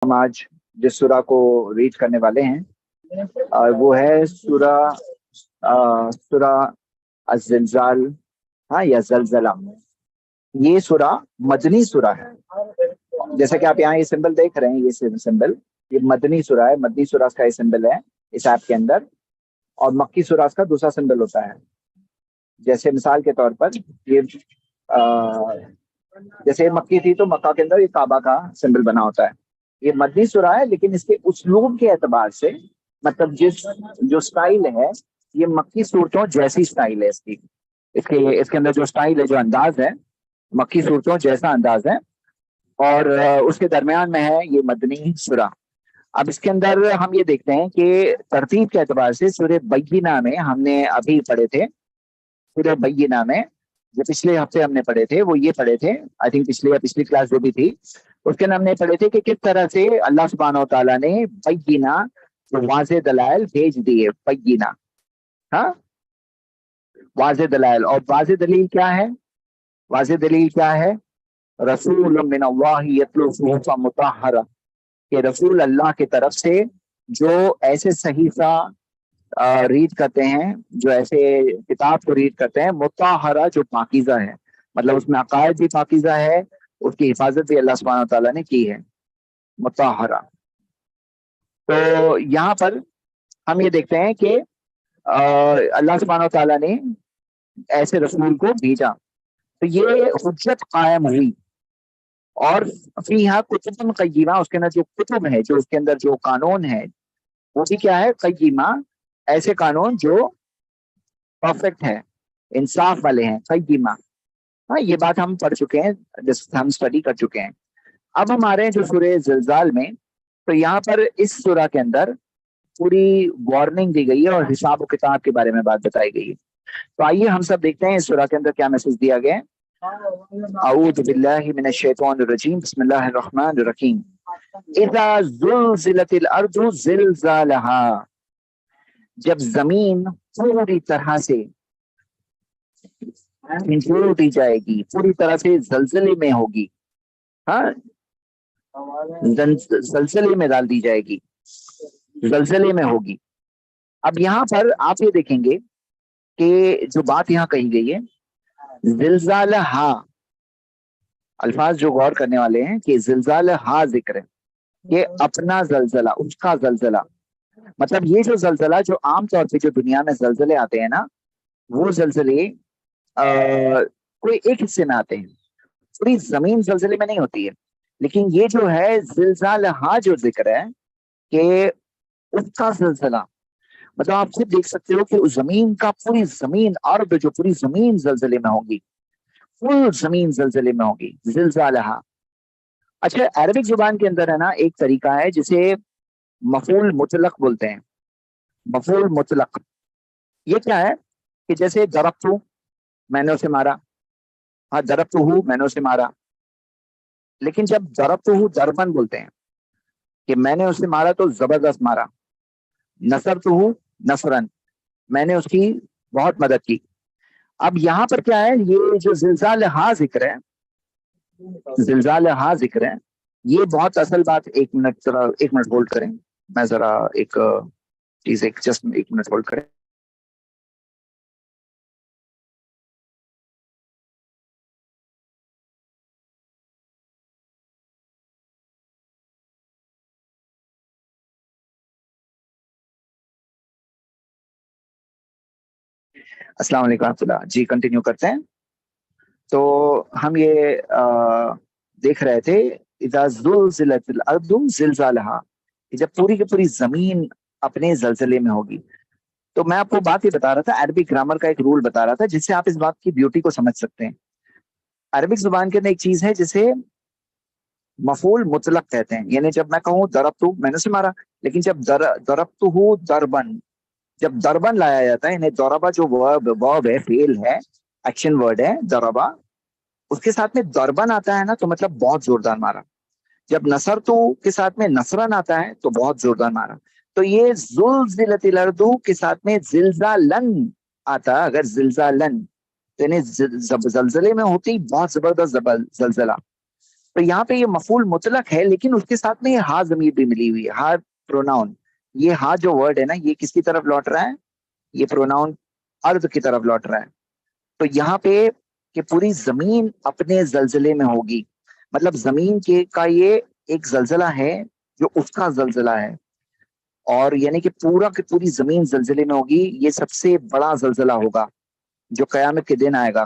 ہم آج جس سورہ کو ریڈ کرنے والے ہیں وہ ہے سورہ الزلزال، ہاں، یا زلزلہ۔ یہ سورہ مدنی سورہ ہے۔ جیسا کہ آپ یہاں یہ سمبل دیکھ رہے ہیں، یہ سمبل یہ مدنی سورہ ہے۔ مدنی سورہ کا یہ سمبل ہے اس ایپ کے اندر، اور مکی سورہ کا دوسرا سمبل ہوتا ہے۔ جیسے مثال کے طور پر یہ جیسے مکی تھی تو مکہ کے اندر یہ کعبہ کا سمبل بنا ہوتا ہے۔ یہ مدنی سورہ ہے، لیکن اس کے اسلوب کے اعتبار سے، مطلب جو سٹائل ہے، یہ مکی صورتوں جیسی سٹائل ہے اس کے اندر جو سٹائل ہے، جو انداز ہے، مکی صورتوں جیسا انداز ہے، اور اس کے درمیان میں ہے یہ مدنی سورہ۔ اب اس کے اندر ہم یہ دیکھتے ہیں کہ ترتیب کے اعتبار سے سورہ بینہ میں ہم نے ابھی پڑھے تھے، سورہ بینہ میں جو پچھلے ہفتے ہم نے پڑھے تھے وہ یہ پڑھے تھے، آئی تھنک پچھلی کلاس جو بھی تھی اس کے نام نے پڑھے تھے کہ کس طرح سے اللہ سبحانہ و تعالیٰ نے بینہ واضح دلائل بھیج دیے۔ بینہ، ہاں، واضح دلائل۔ اور واضح دلیل کیا ہے؟ واضح دلیل کیا ہے؟ رسول من اللہ یتلو صحفا مطہرہ، کہ رسول اللہ کی طرف سے جو ایسے صحیفہ ریڈ کرتے ہیں، جو ایسے کتاب کو ریڈ کرتے ہیں، مطہرہ، جو پاکیزہ ہے، مطلب اس میں عقائد بھی پاکیزہ ہے، اس کی حفاظت بھی اللہ سبحانہ تعالیٰ نے کی ہے، مطہرہ۔ تو یہاں پر ہم یہ دیکھتے ہیں کہ اللہ سبحانہ تعالیٰ نے ایسے رسول کو بھیجا، تو یہ حجت قائم ہوئی۔ اور فیہا کتب قیمہ، اس کے اندر جو کتب ہے، جو اس کے اندر جو قانون ہے، وہ بھی کیا ہے؟ قیمہ، ایسے قانون جو پرفیکٹ ہے، انصاف والے ہیں، قیمہ۔ ہاں، یہ بات ہم پڑھ چکے ہیں، ہم اسٹڈی کر چکے ہیں۔ اب ہمارے جو سورہ زلزال میں، تو یہاں پر اس سورہ کے اندر پوری وارننگ دی گئی ہے اور حساب و کتاب کے بارے میں بات بتائی گئی ہے۔ تو آئیے ہم سب دیکھتے ہیں اس سورہ کے اندر کیا میسج دیا گیا ہے۔ اعوذ باللہ من الشیطان الرجیم، بسم اللہ الرحمن الرحیم۔ اذا زلزلت الارض زلزالہا، جب زمین پوری طرح سے انجوڑ دی جائے گی، پوری طرح سے زلزلے میں ہوگی، ہاں، زلزلے میں ڈال دی جائے گی، زلزلے میں ہوگی۔ اب یہاں پر آپ یہ دیکھیں گے کہ جو بات یہاں کہی گئی ہے، زلزالہا، الفاظ جو غور کرنے والے ہیں کہ زلزالہا ذکر ہے، یہ اپنا زلزلہ، اس کا زلزلہ، مطلب یہ جو زلزلہ، جو عام طور پہ جو دنیا میں زلزلے آتے ہیں نا، وہ زلزلے کوئی ایک حصے میں آتے ہیں، پوری زمین زلزلے میں نہیں ہوتی ہے، لیکن یہ جو ہے زلزالہا جو ذکر ہے کہ اس کا زلزلہ، مطلب آپ خود دیکھ سکتے ہو کہ اس زمین کا، پوری زمین، ارض جو پوری زمین زلزلے میں ہوگی، فل زمین زلزلے میں ہوگی، زلزالہا۔ اچھا، عربک زبان کے اندر ہے نا ایک طریقہ ہے جسے مفعول مطلق بولتے ہیں، مفعول مطلق۔ یہ کیا ہے کہ جیسے ضربتو، میں نے اسے مارا، ہاں، ضربتہو، میں نے اسے مارا، لیکن جب ضربتہو ضربن بولتے ہیں کہ میں نے اسے مارا تو زبردست مارا، نصرتہو نصرن، میں نے اس کی بہت مدد کی۔ اب یہاں پر کیا ہے، یہ جو زلزالہا ذکر ہے، زلزالہا ذکر ہے، یہ بہت اصل بات۔ ایک منٹ ہولڈ کریں، میں ذرا ایک چیز، جسٹ ایک منٹ ہولڈ کریں۔ السلام علیکم ورحمۃ اللہ، جی کنٹینیو کرتے ہیں۔ تو ہم یہ دیکھ رہے تھے اذا زلزلت الارض زلزالہا، کہ جب پوری کی پوری زمین اپنے زلزلے میں ہوگی۔ تو میں آپ کو بات یہ بتا رہا تھا، عربک گرامر کا ایک رول بتا رہا تھا جس سے آپ اس بات کی بیوٹی کو سمجھ سکتے ہیں۔ عربک زبان کے اندر ایک چیز ہے جسے مفعول مطلق کہتے ہیں، یعنی جب میں کہوں ضربتو، میں نے اسے مارا، لیکن جب ضربتہو ضربن، جب ضربن لایا جاتا ہے، یعنی ضربہ جو ورب ہے، فعل ہے، ایکشن ورڈ ہے ضربہ، اس کے ساتھ میں ضربن آتا ہے نا تو مطلب بہت زوردار مارا۔ جب نصرتو کے ساتھ میں نصرن آتا ہے تو بہت زوردار مارا۔ تو یہ زلزلت الارض کے ساتھ میں زلزالن آتا، اگر زلزالن، تو یعنی زلزلے میں ہوتی بہت زبردست زلزلہ۔ تو یہاں پہ یہ مفعول مطلق ہے، لیکن اس کے ساتھ میں یہ ہا ضمیر بھی ملی ہوئی ہے، ہا پروناؤن. یہ ہا جو ورڈ ہے نا، یہ کس کی طرف لوٹ رہا ہے؟ یہ پروناؤن ارض کی طرف لوٹ رہا ہے. تو یہاں پہ کہ پوری زمین اپنے زلزلے میں ہوگی، مطلب زمین کے کا یہ ایک زلزلہ ہے جو اس کا زلزلہ ہے، اور یعنی کہ پورا کی پوری زمین زلزلے میں ہوگی. یہ سب سے بڑا زلزلہ ہوگا جو قیامت کے دن آئے گا.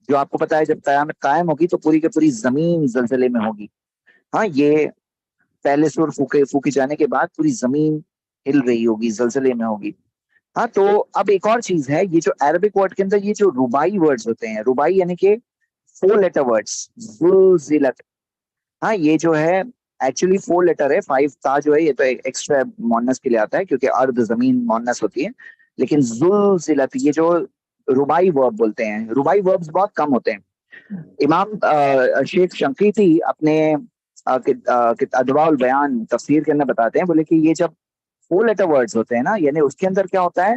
جو آپ کو پتا ہے جب قیامت قائم ہوگی تو پوری کی پوری زمین زلزلے میں ہوگی. ہاں، یہ پہلے سور پھوکے جانے کے بعد پوری زمین ہل رہی ہوگی، زلزلے میں ہوگی. ہاں، تو اب ایک اور چیز ہے، یہ جو عربک ورڈ کے اندر یہ جو ربائی ورڈز ہوتے ہیں، ربائی یعنی کہ 4 لیٹر ورڈز، زلزلت. ہاں، یہ جو ہے ایکچولی 4 لیٹر ہے. 5 تا جو ہے یہ تو ایکسٹرا مونس کے لیے آتا ہے کیونکہ ارض زمین مونس ہوتی ہے. لیکن زلزلت یہ جو ربائی ورب بولتے ہیں، ربائی وربز بہت کم ہوتے ہیں. امام شیخ شنقیطی اپنے ادواء البیان تفسیر کے اندر بتاتے ہیں، بولے کہ یہ جب 4 لیٹر ورڈز ہوتے ہیں نا، یعنی اس کے اندر کیا ہوتا ہے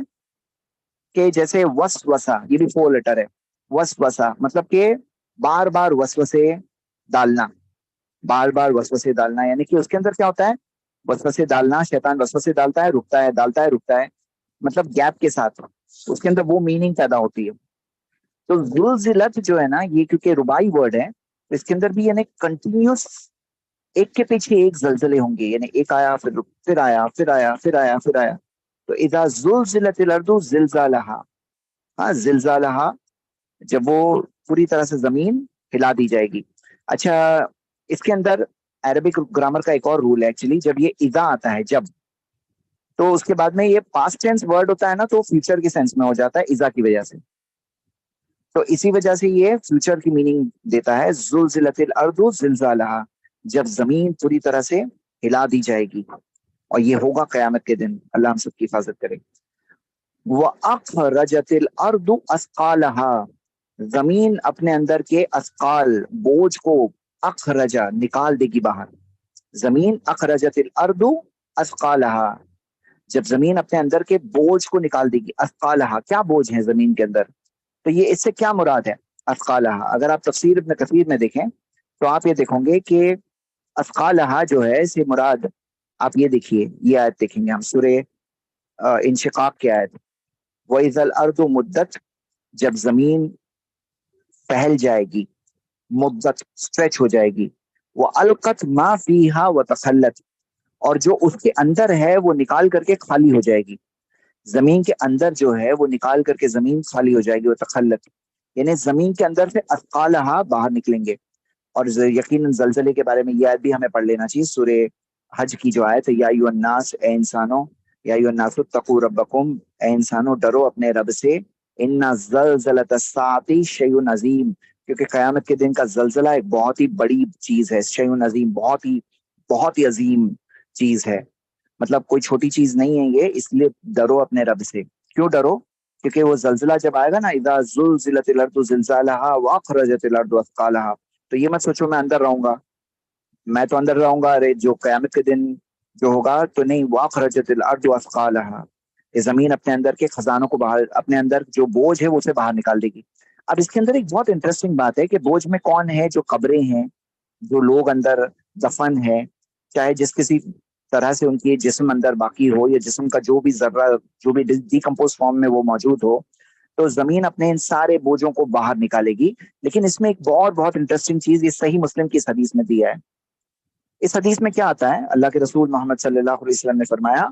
کہ جیسے وسوسہ، یہ بھی 4 لیٹر ہے. وسوسہ مطلب کہ بار بار وسوسے ڈالنا، بار بار وسوسے ڈالنا، یعنی کہ اس کے اندر کیا ہوتا ہے؟ وسوسے ڈالنا. شیطان وسوسے ڈالتا ہے، رکتا ہے، ڈالتا ہے، رکتا ہے، مطلب گیپ کے ساتھ اس کے اندر وہ میننگ پیدا ہوتی ہے. تو زلزلت جو ہے نا، یہ کیونکہ ربائی ورڈ ہے، اس کے اندر بھی یعنی کنٹینیوس ایک کے پیچھے ایک زلزلے ہوں گے، یعنی ایک آیا پھر آیا پھر آیا پھر آیا پھر آیا. تو اذا زلزلت الارض زلزالہا، ہاں زلزالہا، جب وہ پوری طرح سے زمین ہلا دی جائے گی. اچھا، اس کے اندر عربک گرامر کا ایک اور رول ہے ایکچولی، جب یہ اذا آتا ہے جب، تو اس کے بعد میں یہ پاسٹ ٹینس ورڈ ہوتا ہے نا، تو فیوچر کے سینس میں ہو جاتا ہے اذا کی وجہ سے. تو اسی وجہ سے یہ فیوچر کی میننگ دیتا ہے. زلزلت الارض زلزالہا، جب زمین پوری طرح سے ہلا دی جائے گی، اور یہ ہوگا قیامت کے دن. اللہ ہم سب کی حفاظت کرے. وَأَخْرَجَتِ الْأَرْضُ أَثْقَالَهَا، زمین اپنے اندر کے اثقال، بوجھ کو، اخرجا نکال دے گی باہر. زمین اخرجت الارض اثقالها، جب زمین اپنے اندر کے بوجھ کو نکال دے گی. اثقالها، کیا بوجھ ہے زمین کے اندر؟ تو یہ اس سے کیا مراد ہے اثقالها؟ اگر آپ تفسیر ابن کثیر میں دیکھیں تو آپ یہ دیکھیں گے کہ اثقالها جو ہے اس سے مراد، آپ یہ دیکھیے، یہ آیت دیکھیں گے ہم سورہ انشقاق کی آیت. وَإِذَا الْأَرْضُ مُدَّتْ، جب زمین پھیل جائے گی، مدت اسٹریچ ہو جائے گی. وہ القت ما فیہا وتخلت، اور جو اس کے اندر ہے وہ نکال کر کے خالی ہو جائے گی. زمین کے اندر جو ہے وہ نکال کر کے زمین خالی ہو جائے گی. وتخلت یعنی زمین کے اندر سے اثقالہا باہر نکلیں گے. اور یقیناً زلزلے کے بارے میں یہ آیت بھی ہمیں پڑھ لینا چاہیے، سورہ حج کی جو آیت ہے، یا ایھا الناس، اے انسانوں، یا ایھا الناس اتقوا ربکم، اے انسانوں ڈرو اپنے رب سے. ان زلزلۃ الساعۃ شیء عظیم، کیونکہ قیامت کے دن کا زلزلہ ایک بہت ہی بڑی چیز ہے. شیء عظیم، بہت ہی عظیم چیز ہے، مطلب کوئی چھوٹی چیز نہیں ہے یہ. اس لیے ڈرو اپنے رب سے. کیوں ڈرو؟ کیونکہ وہ زلزلہ جب آئے گا نا، اذا زلزلت الارض زلزالہا واخرجت الارض اثقالہا، تو یہ مت سوچو میں اندر رہوں گا، میں تو اندر رہوں گا، ارے جو قیامت کے دن جو ہوگا تو نہیں. واخرجت الارض اثقالہا، یہ زمین اپنے اندر کے خزانوں کو باہر، اپنے اندر جو بوجھ ہے وہ اسے باہر نکال دے گی. اب اس کے اندر ایک بہت انٹرسٹنگ بات ہے کہ بوجھ میں کون ہے؟ جو قبریں ہیں، جو لوگ اندر دفن ہے، چاہے جس کسی طرح سے ان کی جسم اندر باقی ہو، یا جسم کا جو بھی ذرہ جو بھی ڈیکمپوز فارم میں وہ موجود ہو، تو زمین اپنے ان سارے بوجھوں کو باہر نکالے گی. لیکن اس میں ایک بہت انٹرسٹنگ چیز، یہ صحیح مسلم کی اس حدیث میں دیا ہے. اس حدیث میں کیا آتا ہے؟ اللہ کے رسول محمد صلی اللہ علیہ وسلم نے فرمایا،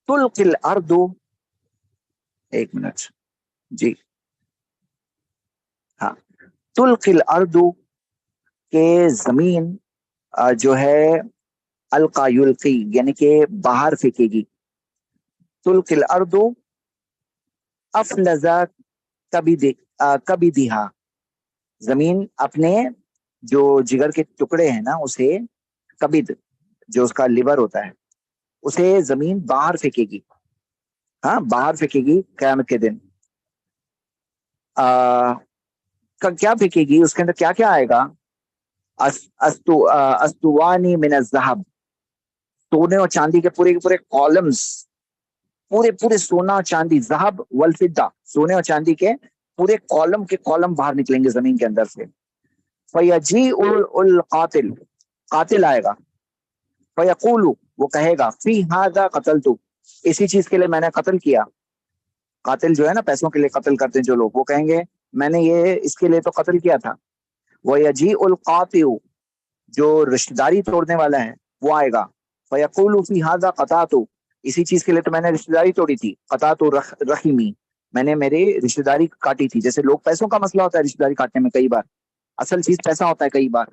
تلقی الارض، ایک منٹ جی، ہاں، تلقی الارض، کہ زمین جو ہے القا یلقی یعنی کہ باہر پھینکے گی. تلقی الارض افلذ کبدھا، زمین اپنے جو جگر کے ٹکڑے ہیں نا، اسے کبد، جو اس کا لیور ہوتا ہے، اسے زمین باہر پھینکے گی. ہاں، باہر پھینکے گی قیامت کے دن. کیا پھینکے گی؟ اس کے اندر کیا کیا آئے گا؟ استوانی من الذهب، سونے اور چاندی کے پورے کالمز، پورے سونا چاندی، ذهب والفضہ، سونے اور چاندی کے پورے کالم باہر نکلیں گے زمین کے اندر سے. فَيَجِيءُ الْقَاتِلُ، قاتل آئے گا، فَيَقُولُ، وہ کہے گا، فِي هَذَا قَتَلْتُ، اسی چیز کے لیے میں نے قتل کیا. قاتل جو ہے نا پیسوں کے لیے قتل کرتے ہیں جو لوگ، وہ کہیں گے میں نے یہ اس کے لیے تو قتل کیا تھا. وَيَجِيءُ الْقَاطِعُ، جو رشتہ داری توڑنے والا ہے وہ آئے گا، فَيَقُولُ فِي هَذَا قَطَعْتُ، اسی چیز کے لیے تو میں نے رشتہ داری توڑی تھی. قطعت رحمی، میں نے میری رشتہ داری کاٹی تھی. جیسے لوگ پیسوں کا مسئلہ ہوتا ہے رشتہ داری کاٹنے میں، کئی بار اصل چیز پیسہ ہوتا ہے. کئی بار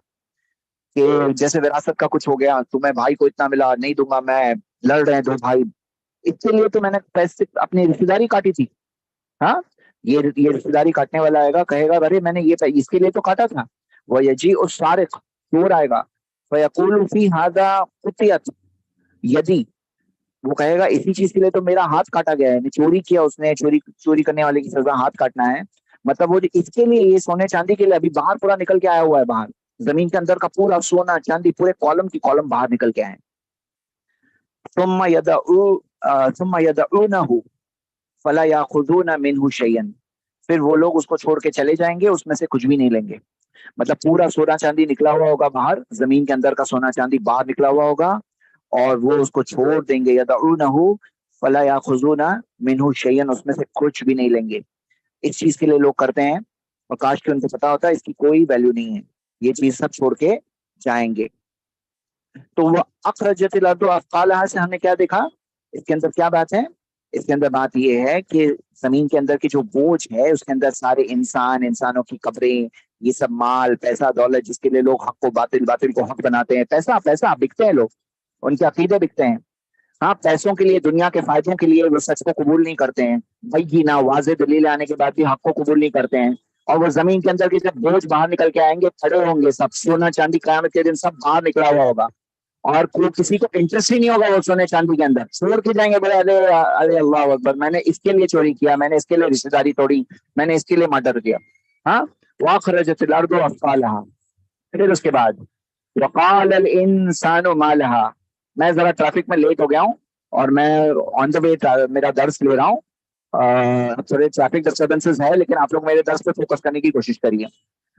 کہ جیسے وراثت کا کچھ ہو گیا، تمہیں بھائی کو اتنا ملا نہیں دوں گا میں، لڑ رہے ہیں دو بھائی، اس کے لیے تو میں نے پیسے اپنی رشتہ داری کاٹی تھی. ہاں، یہ رشتہ داری کاٹنے والا آئے گا، کہے گا ارے میں نے یہ اس کے لیے تو کاٹا تھا. وَيَجِيءُ السَّارِقُ، چور آئے گا، فَيَقُولُ فِي هَذَا قُطِعَتْ يَدِي، وہ کہے گا اسی چیز کے لیے تو میرا ہاتھ کاٹا گیا ہے. چوری کیا اس نے، چوری کرنے والے کی سزا ہاتھ کاٹنا ہے. مطلب وہ اس کے لیے، یہ سونے چاندی کے لیے ابھی باہر پورا نکل کے آیا ہوا ہے، باہر زمین کے اندر کا پورا سونا چاندی پورے کالم کی کالم باہر نکل کے آئے. ثم يدعونه فلا ياخذون منه شيئا، پھر وہ لوگ اس کو چھوڑ کے چلے جائیں گے، اس میں سے کچھ بھی نہیں لیں گے. مطلب پورا سونا چاندی نکلا ہوا ہوگا باہر، زمین کے اندر کا سونا چاندی باہر نکلا ہوا ہوگا، اور وہ اس کو چھوڑ دیں گے. یدعونه فلا یاخذون منه شیئا، اس میں سے کچھ بھی نہیں لیں گے. اس چیز کے لیے لوگ کرتے ہیں، اور کاش کہ ان کو پتا ہوتا ہے اس کی کوئی ویلیو نہیں ہے، یہ چیز سب چھوڑ کے جائیں گے. تو وہ اخرجت الارض اثقالها سے ہم نے کیا دیکھا، اس کے اندر کیا بات ہے؟ اس کے اندر بات یہ ہے کہ زمین کے اندر کی جو بوجھ ہے، اس کے اندر سارے انسانوں کی قبریں، یہ سب مال پیسہ دولت، جس کے لیے لوگ حق کو باطل، باطل کو حق بناتے ہیں. پیسہ بکتے ہیں لوگ، ان کے عقیدے بکتے ہیں. ہاں، پیسوں کے لیے، دنیا کے فائدوں کے لیے وہ سچ کو قبول نہیں کرتے ہیں. بھائی واضح دلیل آنے کے بعد بھی حق کو قبول نہیں کرتے ہیں. اور وہ زمین کے اندر کے جب بوجھ باہر نکل کے آئیں گے، کھڑے ہوں گے سب، سونا چاندی قیامت کے دن سب باہر نکلا ہوا ہوگا، اور کوئی کسی کو انٹرسٹ ہی نہیں ہوگا وہ سونے چاندی کے اندر. چھوڑ کے جائیں گے، بولے ارے ارے اللہ اکبر، میں نے اس کے لیے چوری کیا، میں نے اس کے لیے رشتہ داری توڑی، میں نے اس کے لیے مرڈر کیا. ہاں، واخرجت الارض اثقالها. پھر اس کے بعد وقال الانسان ما لها، میں ذرا ٹریفک میں لیٹ ہو گیا ہوں، اور میں آن دا وے میرا درس لے رہا ہوں. تھوڑے ٹریفک ڈسٹربنسز ہے، لیکن آپ لوگ میرے درس پہ فوکس کرنے کی کوشش کریے.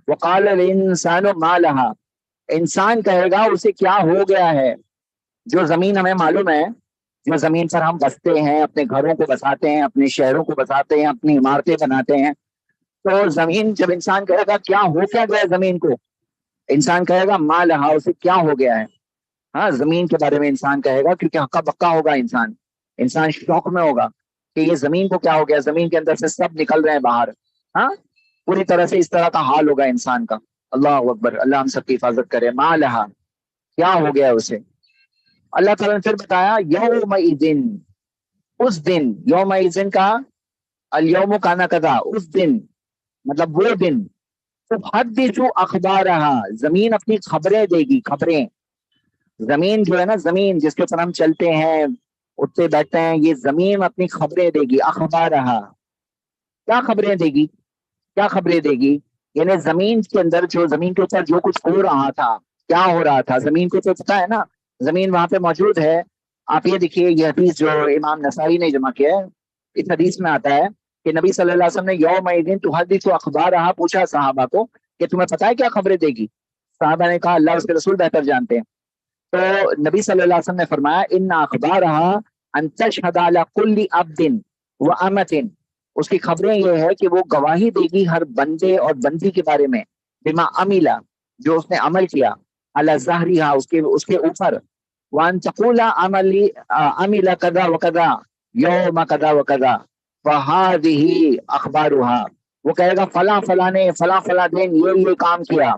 وقال الانسان ما لها، انسان کہے گا اسے کیا ہو گیا ہے. جو زمین ہمیں معلوم ہے، جو زمین پر ہم بستے ہیں، اپنے گھروں کو بساتے ہیں، اپنے شہروں کو بساتے ہیں، اپنی عمارتیں بناتے ہیں، تو زمین جب انسان کہے گا کیا ہو کیا گیا زمین کو، انسان کہے گا ما لها، اسے کیا ہو گیا ہے. ہاں، زمین کے بارے میں انسان کہے گا، کیونکہ ہکا بکا ہوگا انسان شوق میں ہوگا کہ یہ زمین کو کیا ہو گیا، زمین کے اندر سے سب نکل رہے ہیں باہر. ہاں، پوری طرح سے اس طرح کا حال ہوگا انسان کا. اللہ اکبر، اللہ ہم سب کی حفاظت کرے. ما لها، کیا ہو گیا اسے. اللہ تعالیٰ نے پھر بتایا یومئذ، اس دن، یومئذ کا الیوم کانا کذا، اس دن مطلب وہ دن، تحدث اخبارها، زمین اپنی خبریں دے گی. خبریں، زمین جو ہے نا، زمین جس کے اوپر ہم چلتے ہیں، اٹھتے بیٹھتے ہیں، یہ زمین اپنی خبریں دے گی. اخبارها، کیا خبریں دے گی، کیا خبریں دے گی، یعنی زمین کے اندر، جو زمین کے اوپر جو کچھ ہو رہا تھا، کیا ہو رہا تھا، زمین کو تو پتا ہے نا، زمین وہاں پہ موجود ہے. آپ یہ دیکھیے، یہ حدیث جو امام نسائی نے جمع کیا ہے، اس حدیث میں آتا ہے کہ نبی صلی اللہ علیہ وسلم نے یومئذ تحدث اخبارها پوچھا صحابہ کو کہ تمہیں پتا ہے کیا خبریں دے گی. صحابہ نے کہا اللہ اس کے رسول بہتر جانتے ہیں. تو نبی صلی اللہ علیہ وسلم نے فرمایا ان اخبارها ان تشهد على كل عبد وامه، اس کی خبریں یہ ہے کہ وہ گواہی دے گی ہر بندے اور بندی کے بارے میں، بما عمل، جو اس نے عمل کیا، على ظهرها، اس کے اوپر، وان تقول عمل كذا وكذا يوم كذا وكذا فهذه اخبارها، وہ کہے گا فلاں فلاں نے فلاں فلاں دن یہ کام کیا،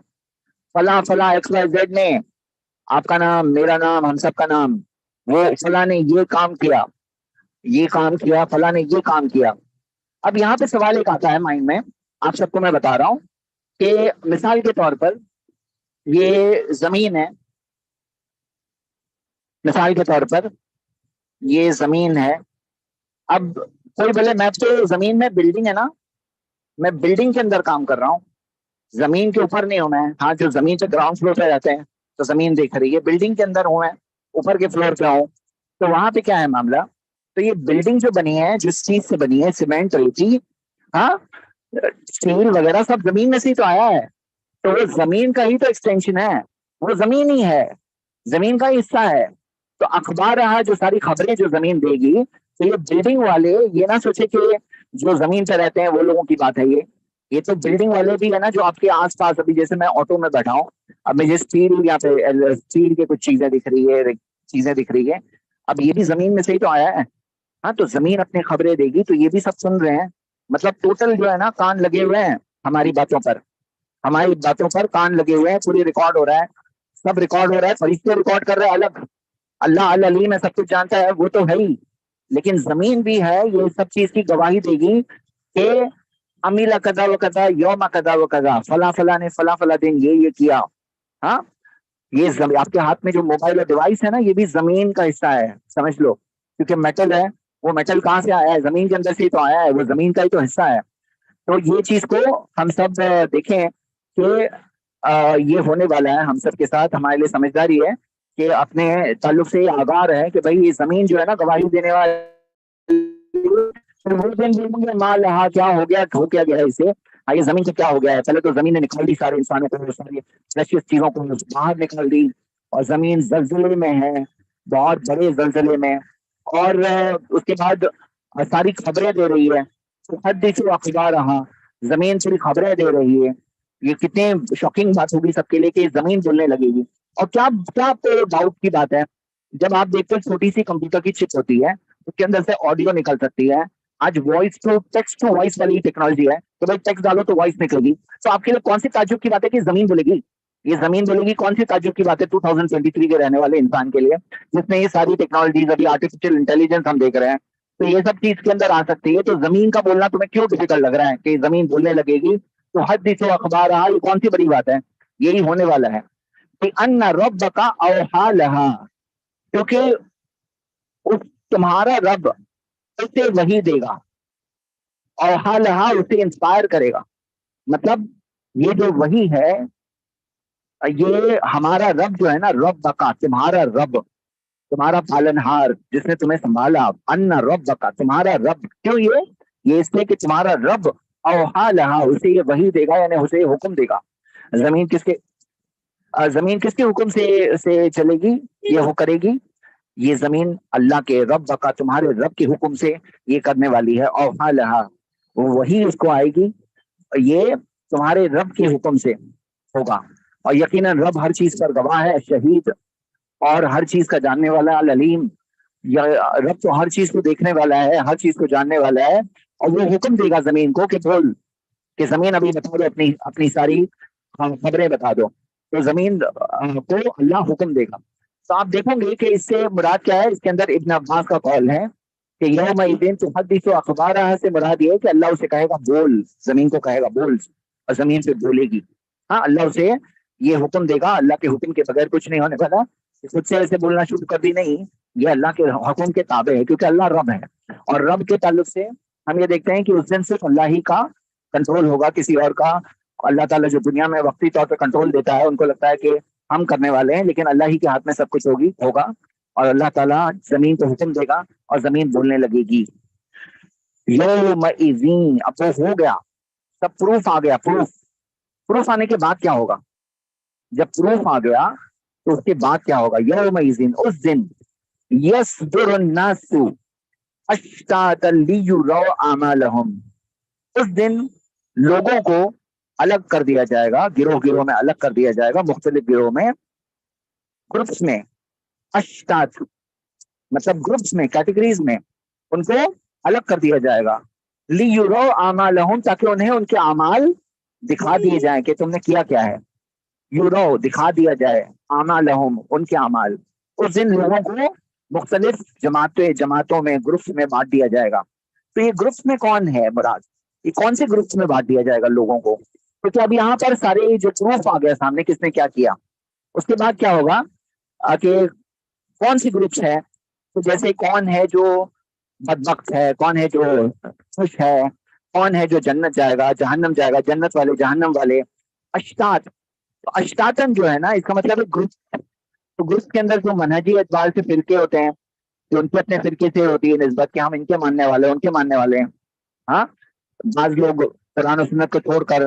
فلاں فلاں ایکس وائی زیڈ نے، آپ کا نام، میرا نام، ہم سب کا نام، وہ فلاں نے یہ کام کیا، یہ کام کیا، فلاں نے یہ کام کیا. اب یہاں پہ سوال ایک آتا ہے مائنڈ میں، آپ سب کو میں بتا رہا ہوں کہ مثال کے طور پر یہ زمین ہے، مثال کے طور پر یہ زمین ہے. اب کوئی بولے میں تو زمین میں بلڈنگ ہے نا، میں بلڈنگ کے اندر کام کر رہا ہوں، زمین کے اوپر نہیں ہوں میں. ہاں، جو زمین سے گراؤنڈ فلور پہ رہتے ہیں تو زمین دیکھ رہی ہے، بلڈنگ کے اندر ہوں میں، اوپر کے فلور پہ ہوں. تو وہاں پہ کیا ہے معاملہ، تو یہ بلڈنگ جو بنی ہے، جس چیز سے بنی ہے، سیمنٹ، ریتی، ہاں، اسٹیل وغیرہ سب زمین میں سے ہی تو آیا ہے. تو وہ زمین کا ہی تو ایکسٹینشن ہے، وہ زمین ہی ہے، زمین کا ہی حصہ ہے. تو اخبار رہا جو ساری خبریں جو زمین دے گی، تو یہ بلڈنگ والے یہ نہ سوچے کہ جو زمین پہ رہتے ہیں وہ لوگوں کی بات ہے. یہ تو بلڈنگ والے بھی ہے نا جو آپ کے آس پاس. ابھی جیسے میں آٹو میں بیٹھا ہوں، اب مجھے اسٹیل یہاں پہ اسٹیل کی کچھ چیزیں دکھ رہی ہے، چیزیں دکھ رہی ہے. اب یہ بھی زمین میں سے ہی تو آیا ہے. ہاں، تو زمین اپنی خبریں دے گی، تو یہ بھی سب سن رہے ہیں. مطلب ٹوٹل جو ہے نا کان لگے ہوئے ہیں ہماری باتوں پر، ہماری باتوں پر کان لگے ہوئے ہیں. پوری ریکارڈ ہو رہا ہے، سب ریکارڈ ہو رہا ہے. فرشتے ریکارڈ کر رہے ہیں الگ، اللہ العلیم ہے، سب کچھ جانتا ہے، وہ تو ہے ہی. لیکن زمین بھی ہے، یہ سب چیز کی گواہی دے گی کہ امیلا کدا و کدا یوم کدا و کدا، فلاں فلاں نے فلاں فلاں دن یہ کیا. ہاں، یہ آپ کے ہاتھ میں جو موبائل اور ڈیوائس ہے نا، یہ بھی زمین کا حصہ ہے، سمجھ لو. کیونکہ میٹل ہے، وہ میٹل کہاں سے آیا ہے؟ زمین کے اندر سے ہی تو آیا ہے، وہ زمین کا ہی تو حصہ ہے. تو یہ چیز کو ہم سب دیکھیں کہ یہ ہونے والا ہے ہم سب کے ساتھ. ہمارے لیے سمجھداری ہے کہ اپنے تعلق سے یہ آگاہ ہے کہ بھائی یہ زمین جو ہے نا گواہی دینے والا مال رہا، کیا ہو گیا، ہو کیا گیا ہے اسے. یہ زمین سے کیا ہو گیا ہے؟ پہلے تو زمین نے نکال دی سارے انسانوں کو، ساری پریشیس چیزوں کو باہر نکال دی، اور زمین زلزلے میں ہے، بہت بڑے زلزلے میں. اور اس کے بعد ساری خبریں دے رہی ہے. حدیث و اخبار رہا، زمین سے خبریں دے رہی ہے. یہ کتنے شاکنگ بات ہوگی سب کے لیے کہ زمین بولنے لگے گی. اور کیا کیا آپ کو ڈاؤٹ کی بات ہے، جب آپ دیکھتے ہیں چھوٹی سی کمپیوٹر کی چپ ہوتی ہے، اس کے اندر سے آڈیو نکل سکتی ہے. آج voice to text to voice والی ٹیکنالوجی ہے، تو بھائی ٹیکسٹ ڈالو تو وائس نکلے گی. تو آپ کے لیے کون سی تعجب کی بات ہے کہ زمین بولے گی؟ یہ زمین بولے گی، کون سی تعجب کی بات ہے 2023 کے رہنے والے انسان کے لیے، جس میں یہ ساری ٹیکنالوجیز، ابھی آرٹیفیشل انٹیلیجنس ہم دیکھ رہے ہیں، تو یہ سب چیز کے اندر آ سکتی ہے. تو زمین کا بولنا تمہیں کیوں ڈیفیکلٹ لگ رہا ہے کہ زمین بولنے لگے گی؟ تو حدیث و اخبار رہا، یہ کون سی بڑی بات ہے؟ یہی ہونے والا ہے کہ ان ربک اوحا لہا، کیونکہ تمہارا رب اسے وہی دے گا، اوحا لہا اسے انسپائر کرے گا. مطلب یہ جو وہی ہے، یہ ہمارا رب جو ہے نا، رب بکا تمہارا رب، تمہارا پالنہار جس نے تمہیں سنبھالا. ان رب بکا تمہارا رب، کیوں یہ اس لیے کہ تمہارا رب اوحا لہا اسے یہ وہی دے گا، یعنی اسے حکم دے گا. زمین کس کے حکم سے چلے گی، یہ وہ کرے گی. یہ زمین اللہ کے رب کا، تمہارے رب کے حکم سے یہ کرنے والی ہے. اوحا لہا، وہی اس کو آئے گی، یہ تمہارے رب کے حکم سے ہوگا. اور یقیناً رب ہر چیز پر گواہ ہے، شہید، اور ہر چیز کا جاننے والا، العلیم. رب تو ہر چیز کو دیکھنے والا ہے، ہر چیز کو جاننے والا ہے. اور وہ حکم دے گا زمین کو کہ بول، کہ زمین ابھی بتا دو اپنی ساری خبریں بتا دو. تو زمین کو اللہ حکم دے گا. تو آپ دیکھیں گے کہ اس سے مراد کیا ہے. اس کے اندر ابن عباس کا قول ہے کہ یوم الدین تحدث اخبارها سے مراد یہ ہے کہ اللہ اسے کہے گا بول، زمین کو کہے گا بول، اور زمین سے بولے گی. ہاں، اللہ اسے یہ حکم دے گا. اللہ کے حکم کے بغیر کچھ نہیں ہونے والا. خود سے ایسے بولنا شروع کر دی نہیں، یہ اللہ کے حکم کے تابع ہے، کیونکہ اللہ رب ہے. اور رب کے تعلق سے ہم یہ دیکھتے ہیں کہ اس دن صرف اللہ ہی کا کنٹرول ہوگا، کسی اور کا. اللہ تعالیٰ جو دنیا میں وقتی طور پہ کنٹرول دیتا ہے، ان کو لگتا ہے کہ ہم کرنے والے ہیں، لیکن اللہ ہی کے ہاتھ میں سب کچھ ہوگا. اور اللہ تعالیٰ زمین کو حکم دے گا اور زمین بولنے لگے گی. یومئذین، اب وہ ہو گیا، سب پروف آ گیا. پروف آنے کے بعد کیا ہوگا؟ جب پروف آ گیا تو اس کے بعد کیا ہوگا؟ یومئذین، اس دن، یصدر الناس اشتاتا لیروا اعمالهم، اس دن لوگوں کو الگ کر دیا جائے گا، گروہ میں الگ کر دیا جائے گا، مختلف گروہ میں، گروپس میں. اشتات مطلب گروپس میں، کیٹیگریز میں، ان کو الگ کر دیا جائے گا. لیروا اعمالهم، تاکہ انہیں ان کے اعمال دکھا دیے جائیں کہ تم نے کیا کیا ہے. یورو دکھا دیا جائے، اعمالهم ان کے اعمال. اس دن لوگوں کو مختلف جماعتوں میں، گروپس میں بانٹ دیا جائے گا. تو یہ گروپس میں کون ہے مراد؟ یہ کون سے گروپس میں بانٹ دیا جائے گا لوگوں کو؟ کیونکہ اب یہاں پر سارے جو پروف آ گیا سامنے، کس نے کیا کیا. اس کے بعد کیا ہوگا کہ کون سی گروپس ہے. تو جیسے کون ہے جو بدبخت ہے، کون ہے جو خوش ہے، کون ہے جو جنت جائے گا، جہنم جائے گا، جنت والے جہنم والے. اشتات، تو اشتاتن جو ہے نا، اس کا مطلب ہے گروپ. تو گروپ کے اندر جو منہجی اعتبار سے فرقے ہوتے ہیں، جو ان کے اپنے فرقے سے ہوتی ہے نسبت کہ ہم ان کے ماننے والے ہیں، ان کے ماننے والے ہیں. ہاں، بعض لوگ قرآن و سنت کو چھوڑ کر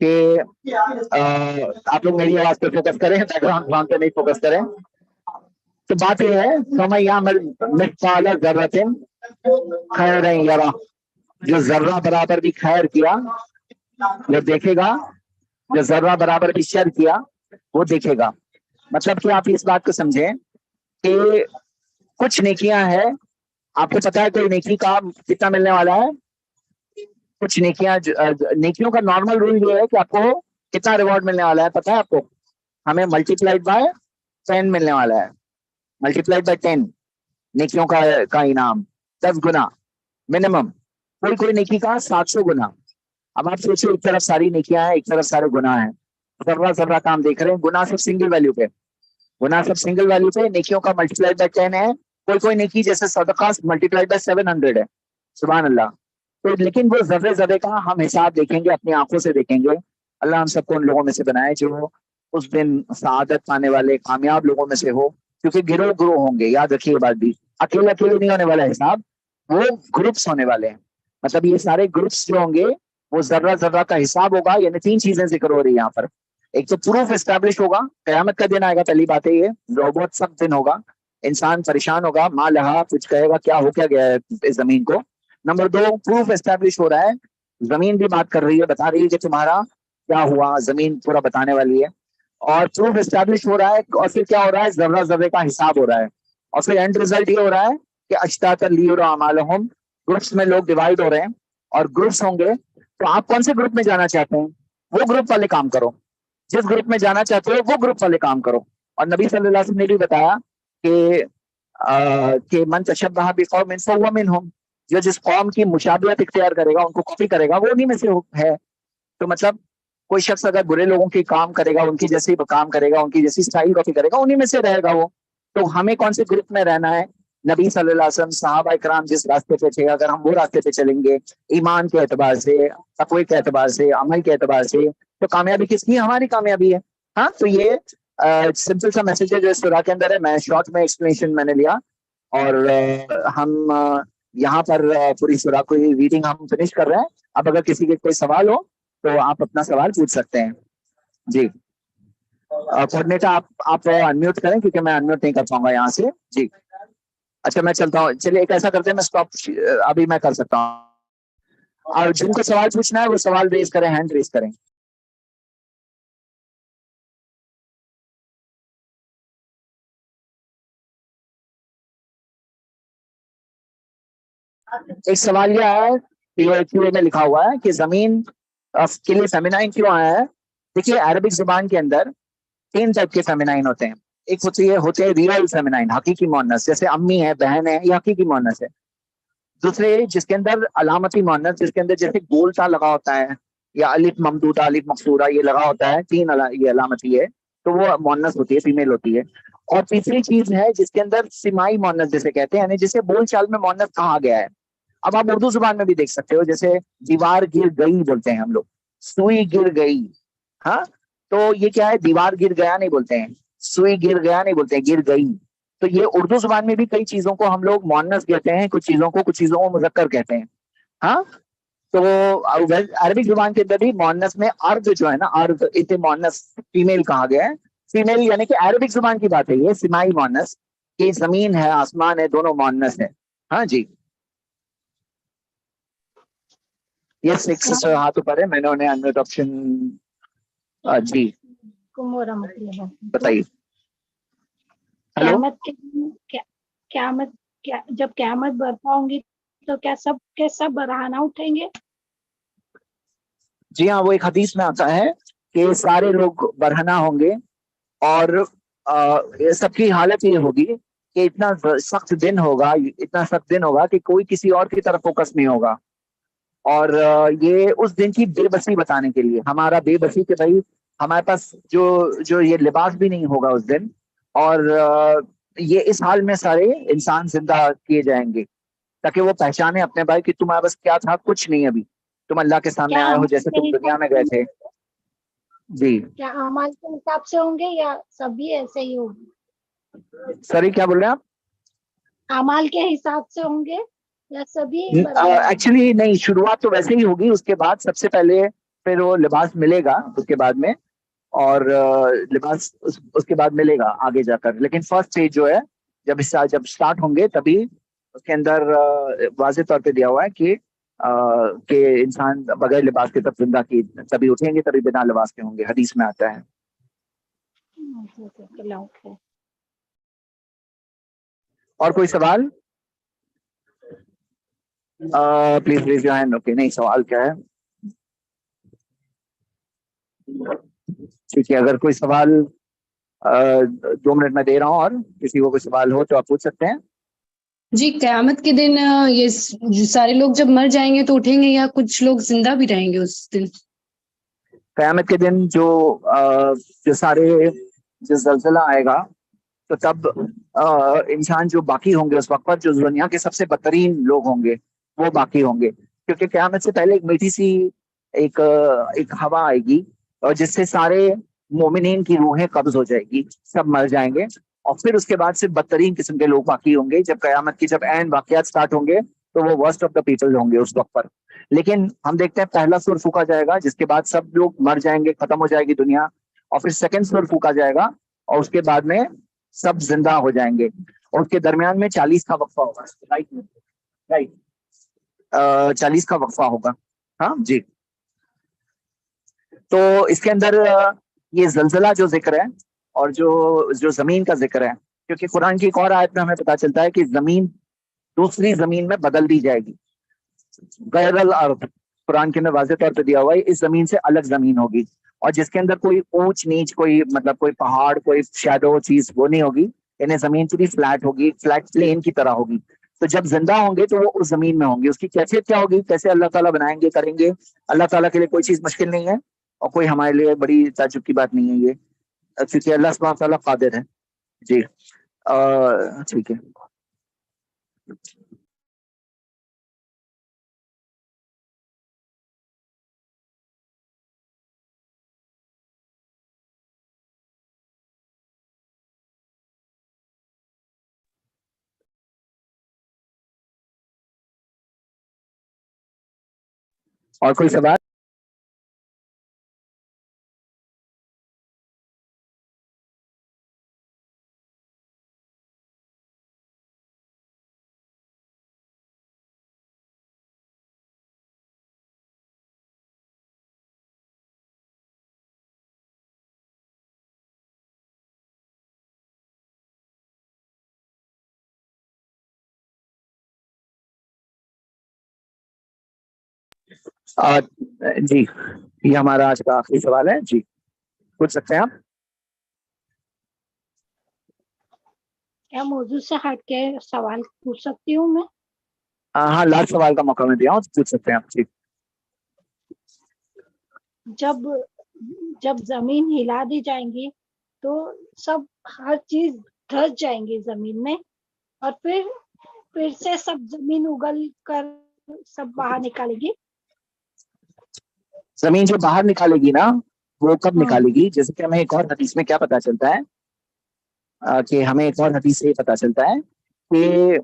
کہ آپ لوگ میری آواز پہ فوکس کریں, بیک گراؤنڈ پہ نہیں فوکس کریں. تو بات یہ ہے فَمَن يَعْمَلْ مِثْقَالَ ذَرَّةٍ خَيْرًا يَرَهُ, جو ذرہ برابر بھی خیر کیا وہ دیکھے گا, جو ذرہ برابر بھی شر کیا وہ دیکھے گا. مطلب کہ آپ اس بات کو سمجھیں کہ کچھ نیکیاں ہیں, آپ کو پتا ہے کوئی نیکی کا کتنا ملنے والا ہے. کچھ نیکیاں, نیکیوں کا نارمل رول یہ ہے کہ آپ کو کتنا ریوارڈ ملنے والا ہے پتا ہے آپ کو. ہمیں ملٹیپلائڈ بائی 10 ملنے والا ہے, ملٹیپلائڈ بائی 10 نیکیوں کا انعام 10 گنا منیمم. کوئی نیکی کا 700 گنا. اب آپ سوچیں ایک طرف ساری نیکیاں ہیں, ایک طرف سارے گناہ ہیں, ذرہ کام دیکھ رہے ہیں. گناہ صرف سنگل ویلیو پہ, گناہ صرف سنگل ویلیو پہ, نیکیوں کا ملٹیپلائڈ بائی 10 ہے. کوئی نیکی جیسے صدقہ ملٹیپلائڈ بائی 700 ہے. سبحان اللہ. تو لیکن وہ ذرے کا ہم حساب دیکھیں گے, اپنی آنکھوں سے دیکھیں گے. اللہ ہم سب کو ان لوگوں میں سے بنائے جو اس دن سعادت پانے والے کامیاب لوگوں میں سے ہو, کیونکہ گروہ ہوں گے. یاد رکھیے بات بھی, اکیلے نہیں ہونے والا حساب, وہ گروپس ہونے والے ہیں. مطلب یہ سارے گروپس جو ہوں گے وہ ذرہ کا حساب ہوگا. یعنی 3 چیزیں ذکر ہو رہی ہیں یہاں پر. ایک تو پروف اسٹیبلش ہوگا, قیامت کا دن آئے گا, پہلی بات ہے یہ بہت سخت دن ہوگا, انسان پریشان ہوگا, ماں لہا کچھ کہے گا کیا ہو کیا گیا ہے اس زمین کو. نمبر 2, پروف اسٹیبلش ہو رہا ہے, زمین بھی بات کر رہی ہے, بتا رہی ہے کہ تمہارا کیا ہوا, زمین پورا بتانے والی ہے. اور پروف اسٹیبلش ہو رہا ہے, اور پھر کیا ہو رہا ہے, ذرے کا حساب ہو رہا ہے. اور پھر اینڈ ریزلٹ یہ ہو رہا ہے کہ اشتاتا لیروا اعمالہم, گروپس میں لوگ ڈیوائڈ ہو رہے ہیں, اور گروپس ہوں گے. تو آپ کون سے گروپ میں جانا چاہتے ہیں, وہ گروپ والے کام کرو. جس گروپ میں جانا چاہتے ہو وہ گروپ والے کام کرو. اور نبی صلی اللہ علیہ وسلم نے بھی بتایا کہ من تشبہ بقوم فہو منہم, جو جس قوم کی مشابہت اختیار کرے گا, ان کو کاپی کرے گا, وہ انہی میں سے ہے. تو مطلب کوئی شخص اگر برے لوگوں کی کام کرے گا, ان کی جیسی کام کرے گا, ان کی جیسی اسٹائل کاپی کرے گا, انہی میں سے رہے گا وہ. تو ہمیں کون سے گروپ میں رہنا ہے, نبی صلی اللہ علیہ وسلم صحابہ کرام جس راستے پہ تھے, اگر ہم وہ راستے پہ چلیں گے ایمان کے اعتبار سے, تقوی کے اعتبار سے, عمل کے اعتبار سے, تو کامیابی کس کی, ہماری کامیابی ہے. ہاں, تو یہ سمپل سا میسج ہے جو اس سورہ کے اندر ہے. میں شارٹ میں ایکسپلینیشن میں نے لیا, اور ہم یہاں پر پوری سورہ کو ریڈنگ ہم فنش کر رہے ہیں. اب اگر کسی کے کوئی سوال ہو تو آپ اپنا سوال پوچھ سکتے ہیں. جی کوآرڈینیٹر آپ انمیوٹ کریں, کیونکہ میں انمیوٹ نہیں کر پاؤں گا یہاں سے. جی اچھا میں چلتا ہوں. چلیے ایک ایسا کرتے ہیں, میں اسٹاپ ابھی میں کر سکتا ہوں, اور جن کو سوال پوچھنا ہے وہ سوال ریز کریں, ہینڈ ریز کریں. ایک سوال یہ آیا ہے, کیو میں لکھا ہوا ہے کہ زمین کے لیے فیمینائن کیوں آیا ہے. دیکھیے عربک زبان کے اندر 3 ٹائپ کے فیمینائن ہوتے ہیں. ایک ہوتے ہیں ریئل فیمینائن, حقیقی مؤنث, جیسے امی ہے, بہن ہے, یہ حقیقی مؤنث ہے. دوسرے جس کے اندر علامتی مؤنث, جس کے اندر جیسے گول سا لگا ہوتا ہے, یا الف ممدودہ, الف مقصورہ یہ لگا ہوتا ہے, 3 یہ علامتی ہے, تو وہ مؤنث ہوتی ہے, فیمیل ہوتی ہے. اور تیسری چیز ہے جس کے اندر سمائی مؤنث جسے کہتے ہیں, یعنی جسے بول چال میں مؤنث کہا گیا ہے. اب آپ اردو زبان میں بھی دیکھ سکتے ہو, جیسے دیوار گر گئی بولتے ہیں ہم لوگ, سوئی گر گئی. ہاں, تو یہ کیا ہے, دیوار گر گیا نہیں بولتے ہیں, سوئی گر گیا نہیں بولتے ہیں, گر گئی. تو یہ اردو زبان میں بھی کئی چیزوں کو ہم لوگ مؤنث کہتے ہیں, کچھ چیزوں کو مذکر کہتے ہیں. ہاں, تو عربک زبان کے اندر بھی مؤنث میں ارض جو ہے نا, ارض اسے مؤنث فیمیل کہا گیا ہے. فیمیل یعنی کہ عربک زبان کی بات ہے یہ, سمائی مؤنث, کہ زمین ہے, آسمان ہے, دونوں مؤنث ہے. ہاں جی, یہ 6 ہاتھ اوپر ہے, میں نے انہیں انمیوٹ آپشن. جی بتائیے. ہلو, قیامت جب قیامت برپا ہوں گی تو کیا سب کے سب برہنہ اٹھیں گے؟ جی ہاں, وہ ایک حدیث میں آتا ہے کہ سارے لوگ برہنہ ہوں گے, اور سب کی حالت یہ ہوگی کہ اتنا سخت دن ہوگا کہ کوئی کسی اور کی طرف فوکس نہیں ہوگا. اور یہ اس دن کی بے بسی بتانے کے لیے, ہمارا بے بسی کہ بھائی ہمارے پاس جو یہ لباس بھی نہیں ہوگا اس دن, اور یہ اس حال میں سارے انسان زندہ کیے جائیں گے تاکہ وہ پہچانے اپنے بھائی کہ تمہارے پاس کیا تھا, کچھ نہیں, ابھی تم اللہ کے سامنے آئے ہو جیسے تم دنیا میں گئے تھے. جی کیا اعمال کے حساب سے ہوں گے یا سبھی ایسے ہی ہوں گے؟ سری کیا بول رہے ہیں آپ؟ اعمال کے حساب سے ہوں گے یا سبھی؟ ایکچولی نہیں, شروعات تو ویسے ہی ہوگی, اس کے بعد سب سے پہلے پھر وہ لباس ملے گا اس کے بعد میں، اور لباس اس کے بعد ملے گا آگے جا کر. لیکن فرسٹ اسٹیج جو ہے جب اسٹارٹ ہوں گے تبھی اس کے اندر واضح طور پہ دیا ہوا ہے کہ انسان بغیر لباس کے تب زندہ کی تبھی اٹھیں گے، تبھی بنا لباس کے ہوں گے، حدیث میں آتا ہے. اور کوئی سوال؟ Please raise your hand. Okay, نہیں سوال کیا ہے؟ ٹھیک ہے، اگر کوئی سوال 2 منٹ میں دے رہا ہوں، اور کسی کو کوئی سوال ہو تو آپ پوچھ سکتے ہیں. جی قیامت کے دن یہ سارے لوگ جب مر جائیں گے تو اٹھیں گے، یا کچھ لوگ زندہ بھی رہیں گے اس دن؟ قیامت کے دن جو زلزلہ آئے گا تو تب انسان جو باقی ہوں گے اس وقت پر، جو دنیا کے سب سے بدترین لوگ ہوں گے وہ باقی ہوں گے، کیونکہ قیامت سے پہلے ایک میٹھی سی ایک ہوا آئے گی، اور جس سے سارے مومنین کی روحیں قبض ہو جائے گی، سب مر جائیں گے، اور پھر اس کے بعد سے بدترین قسم کے لوگ باقی ہوں گے. جب قیامت کی اینڈ واقعات سٹارٹ ہوں گے تو وہ ورسٹ آف دا پیپل ہوں گے اس وقت پر. لیکن ہم دیکھتے ہیں پہلا سور پھونکا جائے گا، جس کے بعد سب لوگ مر جائیں گے، ختم ہو جائے گی دنیا، اور پھر سیکنڈ سور پھونکا جائے گا، اور اس کے بعد میں سب زندہ ہو جائیں گے، اور اس کے درمیان میں 40 کا وقفہ ہوگا. رائٹ 40 کا وقفہ ہوگا. ہاں جی. تو اس کے اندر یہ زلزلہ جو ذکر ہے اور جو زمین کا ذکر ہے، کیونکہ قرآن کی ایک اور آیت میں ہمیں پتا چلتا ہے کہ زمین دوسری زمین میں بدل دی جائے گی. غیر الارض قرآن کے اندر واضح طور پہ دیا ہوا ہے، اس زمین سے الگ زمین ہوگی، اور جس کے اندر کوئی اونچ نیچ، کوئی مطلب کوئی پہاڑ، کوئی شیڈو چیز وہ نہیں ہوگی، یعنی زمین پوری فلیٹ ہوگی، فلیٹ پلین کی طرح ہوگی. تو جب زندہ ہوں گے تو وہ اس زمین میں ہوں گے. اس کی کیفیت کیا ہوگی، کیسے اللہ تعالیٰ بنائیں گے، کریں گے؟ اللہ تعالیٰ کے لیے کوئی چیز مشکل نہیں ہے، اور کوئی ہمارے لیے بڑی تعجب کی بات نہیں ہے یہ، کیونکہ اللہ سبحانہ تعالیٰ قادر ہے. جی ٹھیک ہے. اور کوئی سوال؟ جی یہ ہمارا آج کا آخری سوال ہے. جی پوچھ سکتے ہیں آپ. کیا موضوع سے ہٹ کے سوال پوچھ سکتی ہوں میں؟ ہاں لاسٹ سوال کا موقع میں دیا ہوں، پوچھ سکتے ہیں آپ. جی. جب زمین ہلا دی جائیں گی تو سب ہر چیز دھس جائیں گی زمین میں، اور پھر سے سب زمین اگل کر سب باہر نکالے گی. زمین جو باہر نکالے گی نا وہ کب نکالے گی؟ جیسے کہ ہمیں ایک اور حدیث میں کیا پتا چلتا ہے کہ ہمیں ایک اور حدیث سے پتا چلتا ہے کہ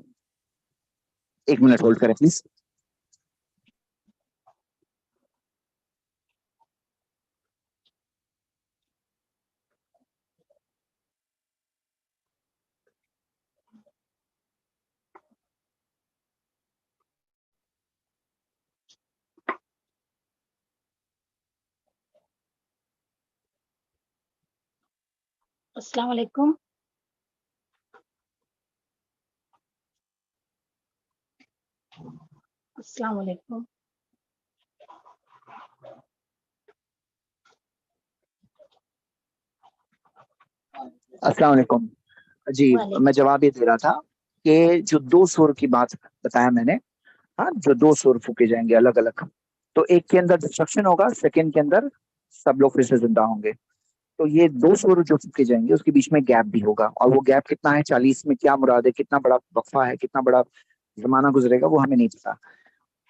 ایک منٹ ہولڈ کریں پلیز. السلام علیکم. السلام علیکم. السلام علیکم. جی میں جواب یہ دے رہا تھا کہ جو 2 سور کی بات بتایا میں نے، ہاں جو 2 سور پھونکے جائیں گے الگ الگ، تو ایک کے اندر ڈسٹرکشن ہوگا، سیکنڈ کے اندر سب لوگ پھر سے زندہ ہوں گے. تو یہ 2 سور جو پھونکے جائیں گے اس کے بیچ میں گیپ بھی ہوگا، اور وہ گیپ کتنا ہے 40 میں کیا مراد ہے، کتنا بڑا وقفہ ہے، کتنا بڑا زمانہ گزرے گا وہ ہمیں نہیں پتا.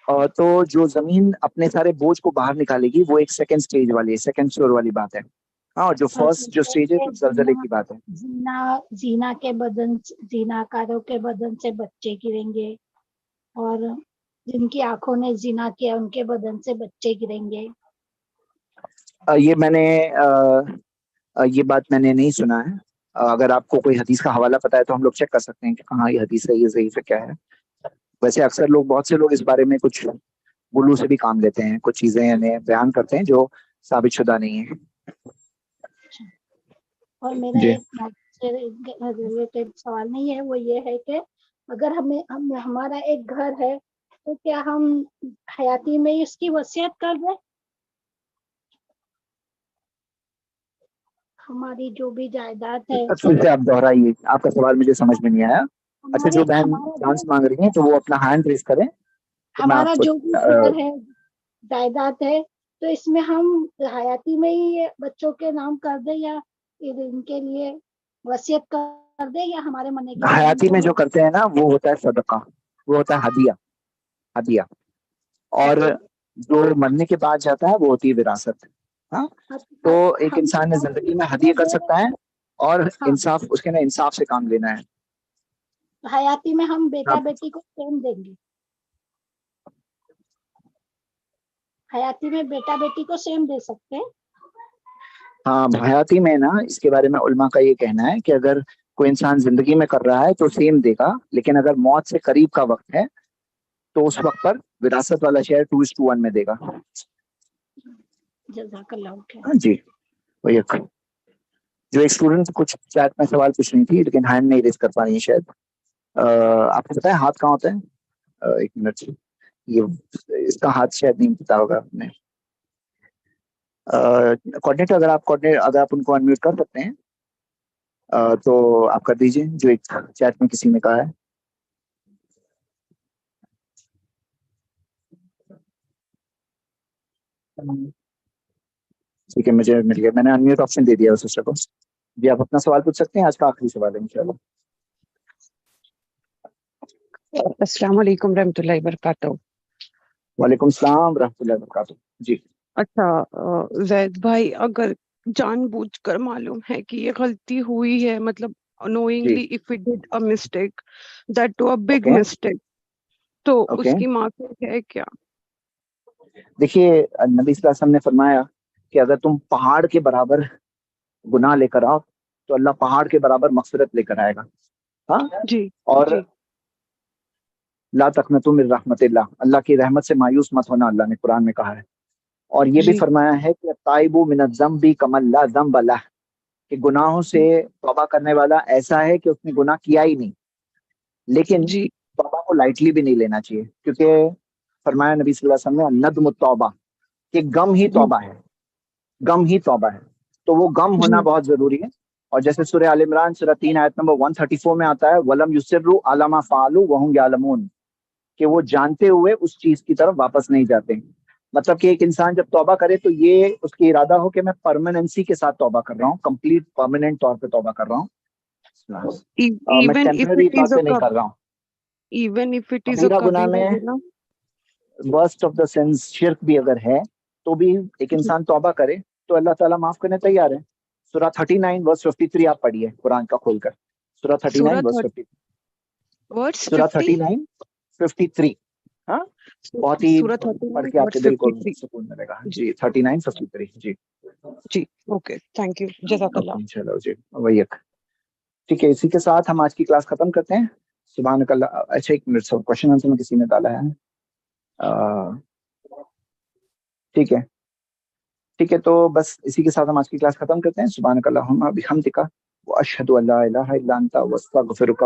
اور تو جو زمین اپنے سارے بوجھ کو باہر نکالے گی وہ ایک سیکنڈ سٹیج والی، سیکنڈ فلور والی بات ہے. ہاں جو فرسٹ جو سٹیج ہے زلزلے کی بات ہے. زینا کے بدن، زینا کاروں کے بدن سے بچے گریں گے، اور جن کی آنکھوں نے زنا کیا ان کے بدن سے بچے گریں گے. یہ میں نے یہ بات میں نے نہیں سنا ہے. اگر آپ کو کوئی حدیث کا حوالہ پتا ہے تو ہم لوگ چیک کر سکتے ہیں کہ کہاں یہ حدیث ہے, یہ ضعیف ہے, کیا ہے. ویسے اکثر لوگ, بہت سے لوگ اس بارے میں کچھ گلو سے بھی کام لیتے ہیں, کچھ چیزیں یعنی بیان کرتے ہیں جو ثابت شدہ نہیں ہے. اور میرا جی ایک ریلیٹڈ سوال نہیں ہے, وہ یہ ہے کہ اگر ہمارا ایک گھر ہے تو کیا ہم حیاتی میں اس کی وصیت کر دیں؟ ہماری جو بھی جائیداد ہے, پھر سے آپ دہرائیے, آپ کا سوال مجھے سمجھ میں نہیں آیا. اچھا, جو بہن ہمارا چانس مانگ رہی ہیں تو وہ اپنا ہینڈ ریز کریں تو میں آپ کو جو بھی گھر ہے, جائیداد ہے, تو اس میں ہم حیاتی میں ہی بچوں کے نام کر دیں یا ان کے لیے وصیت کر دیں, یا ہمارے منع کے بعد حیاتی میں جو کرتے ہیں نا وہ ہوتا ہے صدقہ, وہ ہوتا ہے ہدیہ. اور جو مرنے کے بعد جاتا ہے وہ ہوتی ہے وراثت. ہاں, تو ایک انسان نے زندگی میں ہدیہ کر سکتا ہے, اور انصاف, اس کے نا انصاف سے کام لینا ہے. حیاتی میں ہم بیٹا بیٹی کو سیم دیں گے, حیاتی میں بیٹا بیٹی کو سیم دے سکتے ہیں. ہاں, حیاتی میں نا اس کے بارے میں علماء کا یہ کہنا ہے کہ اگر کوئی انسان زندگی میں کر رہا ہے تو سیم دے گا, لیکن اگر موت سے قریب کا وقت ہے تو اس وقت پر وراثت والا شیئر 2:1 میں دے گا. جزاک اللہ خیر. ہاں جی, وہی جو ایک اسٹوڈنٹ کچھ چیٹ میں سوال پوچھ رہی تھی لیکن ہینڈ نہیں ریز کر پا رہی ہے شاید. آپ کو پتا ہے ہاتھ کہاں ہوتا ہے؟ ایک منٹ, یہ اس کا ہاتھ شاید نہیں پتا ہوگا آپ نے. کوآرڈینیٹر, اگر آپ ان کو انمیوٹ کر سکتے ہیں تو آپ کر دیجئے, جو ایک چیٹ میں کسی نے کہا ہے. ٹھیک ہے, مجھے مل گیا, میں نے انمیوٹ آپشن دے دیا اس سسٹر کو. جی, آپ اپنا سوال پوچھ سکتے ہیں, آج کا آخری سوال ہے انشاءاللہ. السلام علیکم رحمۃ اللہ وبرکاتہ. وعلیکم السلام رحمۃ اللہ وبرکاتہ. جی اچھا زید بھائی, اگر جان بوجھ کر معلوم ہے کہ یہ غلطی ہوئی ہے, مطلب جی, knowingly if we did a mistake, that to a big okay mistake, تو اوکے. اس کی معافی ہے کیا؟ دیکھیے, نبی صلی اللہ علیہ وسلم نے فرمایا کہ اگر تم پہاڑ کے برابر گناہ لے کر آؤ تو اللہ پہاڑ کے برابر مغفرت لے کر آئے گا. ہاں, جی اور جی لا تقنطوا من رحمت اللہ, اللہ کی رحمت سے مایوس مت ہونا, اللہ نے قرآن میں کہا ہے. اور یہ بھی جی فرمایا ہے کہ تائب من الذنب کمن لا ذنب لہ, کہ گناہوں سے توبہ کرنے والا ایسا ہے کہ اس نے گناہ کیا ہی نہیں, لیکن جی توبہ کو لائٹلی بھی نہیں لینا چاہیے, کیونکہ فرمایا نبی صلی اللہ علیہ وسلم نے ندم التوبہ, کہ غم ہی جی توبہ ہے, غم ہی توبہ ہے. تو وہ غم ہونا جی بہت ضروری ہے. اور جیسے سورہ آل عمران سورہ 3 آیت نمبر 134 میں آتا ہے, وَلَمْ يُصِرُّوا عَلَىٰ مَا فَعَلُوا وَهُمْ يَعْلَمُونَ, کہ وہ جانتے ہوئے اس چیز کی طرف واپس نہیں جاتے. مطلب کہ ایک انسان جب توبہ کرے تو یہ اس کی ارادہ ہو کہ میں پرماننسی کے ساتھ توبہ کر رہا ہوں, کمپلیٹ پرماننٹ طور پہ توبہ کر رہا ہوں, میں even if ٹیمپرری it طور is پہ a نہیں کر رہا ہوں. even if it is a کبیرہ گناہ kabira میں guna. Worst of the sense شرک بھی اگر ہے تو بھی ایک انسان توبہ کرے تو اللہ تعالیٰ معاف کرنے تیار ہے. سورہ 39 ورس 53 آپ پڑھیے قرآن کا کھول کر, سورہ 39 ورس 53, verse سورہ 50 39 53. ہاں, بہت ہی سورہ پڑھ 39 کے آپ کو verse دل کو 53. سکون ملے گا. جی جی 39 53. جی جی اوکے, تھینک یو, جزاک اللہ. چلو جی, وہی ایک ٹھیک ہے. اسی کے ساتھ ہم آج کی کلاس ختم کرتے ہیں. سبحانک اللہ. اچھا ایک منٹ, سب کوشچن آنسر میں کسی نے ڈالا ہے, ٹھیک ہے ٹھیک ہے, تو بس اسی کے ساتھ ہم آج کی کلاس ختم کرتے ہیں. سبحانک اللہم و بحمدک واشہد ان لا الہ الا انت واستغفرک.